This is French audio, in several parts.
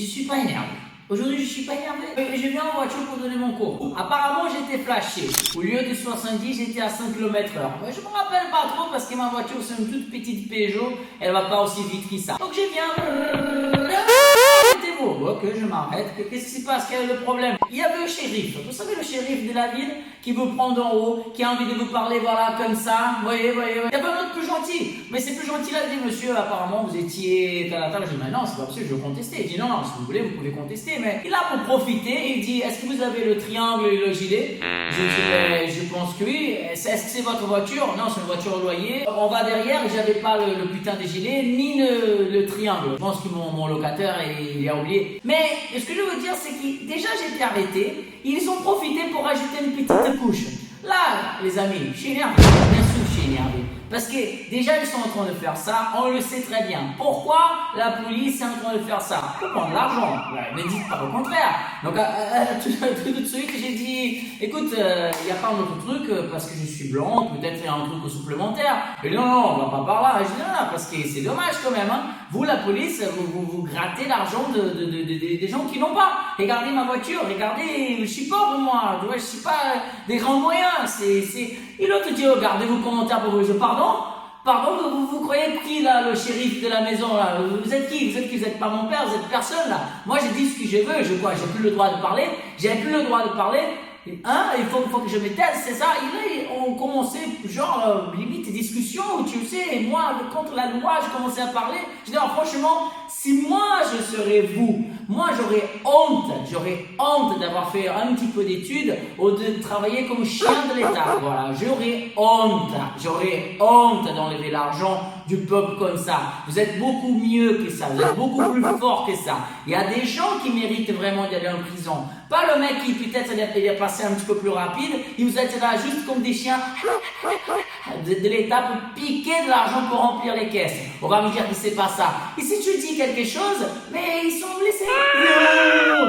je suis pas énervé. Aujourd'hui, je suis pas énervé. Je viens en voiture pour donner mon cours. Apparemment, j'étais flashé. Au lieu de 70, j'étais à 5 km/h. Mais je me rappelle pas trop parce que ma voiture, c'est une toute petite Peugeot. Elle va pas aussi vite que ça. Donc, je viens. Arrêtez-vous. Ok, je m'arrête. Qu'est-ce qui se passe? Quel est le problème? Il y avait le shérif. Vous savez, le shérif de la ville qui vous prend d'en haut, qui a envie de vous parler, voilà, comme ça. Voyez. Il y avait un autre plus gentil. Mais c'est plus gentil là. Il dit, monsieur, apparemment, vous étiez à la table. Je dis, mais non, c'est pas possible, je veux contester. Il dit, non, si vous voulez, vous pouvez contester. Mais il a pour profiter. Il dit, est-ce que vous avez le triangle et le gilet? Je dis, je pense que oui. Est-ce que c'est votre voiture? Non, c'est une voiture au loyer. On va derrière, j'avais pas le putain de gilet, ni le triangle. Je pense que mon locataire, il a oublié. Mais ce que je veux dire, c'est que déjà j'ai été arrêté. Ils ont profité pour ajouter une petite couche. Là, les amis, je suis énervé. Bien sûr, je suis énervé. Parce que déjà, ils sont en train de faire ça. On le sait très bien. Pourquoi la police est en train de faire ça? Pour prendre l'argent. Ne dites pas le contraire. Donc, tout de suite, j'ai dit, écoute, il n'y a pas un autre truc parce que je suis blanc. Peut-être il y a un truc supplémentaire. Et non, on va pas par là. Je dis non, parce que c'est dommage quand même. Hein. Vous, la police, vous grattez l'argent des gens qui n'ont pas. Regardez ma voiture. Regardez, je suis pauvre moi. Je suis pas des grands moyens. Et l'autre dit, regardez vos commentaires pour vous. Pardon, vous croyez qui là, le shérif de la maison là? Vous êtes qui? Vous êtes pas mon père, vous êtes personne là. Moi j'ai dit ce que je veux, j'ai plus le droit de parler, Hein? Il faut que je me taise, c'est ça. Et là, on commençait, genre, limite discussion, où tu sais, et moi, contre la loi, je commençais à parler. Je dis, alors, franchement, si moi, je serais vous, moi, j'aurais honte d'avoir fait un petit peu d'études ou de travailler comme chien de l'État. Voilà, j'aurais honte d'enlever l'argent du peuple comme ça. Vous êtes beaucoup mieux que ça, vous êtes beaucoup plus fort que ça. Il y a des gens qui méritent vraiment d'aller en prison. Pas le mec qui peut-être il est passé un petit peu plus rapide, et vous êtes là juste comme des chiens de l'État pour piquer de l'argent pour remplir les caisses. On va me dire que c'est pas ça. Et si tu dis quelque chose, mais ils sont blessés.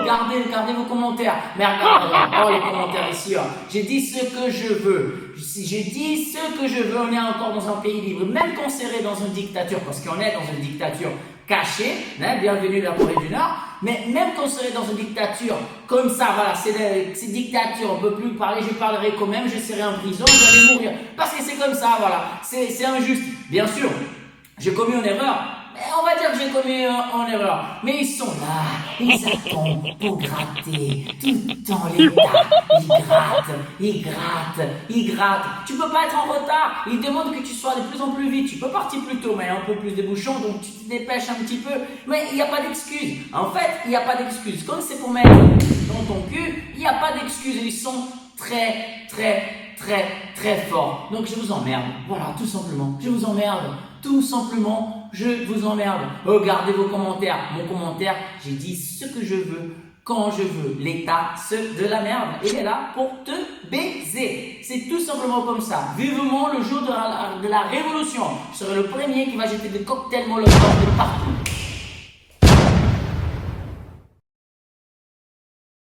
Gardez vos commentaires. Mais regardez, les commentaires ici. J'ai dit ce que je veux. Si j'ai dit ce que je veux, on est encore dans un pays libre. Même qu'on serait dans une dictature, parce qu'on est dans une dictature cachée, hein, bienvenue la Corée du Nord, mais même qu'on serait dans une dictature comme ça, voilà, c'est dictature, on ne peut plus parler, je parlerai quand même, je serai en prison, je vais mourir. Parce que c'est comme ça, voilà, c'est injuste. Bien sûr, j'ai commis une erreur. On va dire que j'ai commis une erreur. Mais ils sont là, ils attendent pour gratter. Tout le temps, l'État, ils grattent. Tu peux pas être en retard. Ils demandent que tu sois de plus en plus vite. Tu peux partir plus tôt, mais il y a un peu plus de bouchons, donc tu te dépêches un petit peu. Mais il n'y a pas d'excuse. En fait, il n'y a pas d'excuse. Comme c'est pour mettre dans ton cul, il n'y a pas d'excuse. Ils sont très forts. Donc je vous emmerde. Voilà, tout simplement. Je vous emmerde. Tout simplement, je vous emmerde. Regardez vos commentaires. Mon commentaire, j'ai dit ce que je veux, quand je veux. L'État, de la merde. Il est là pour te baiser. C'est tout simplement comme ça. Vivement le jour de la révolution. Je serai le premier qui va jeter des cocktails Molotov de partout.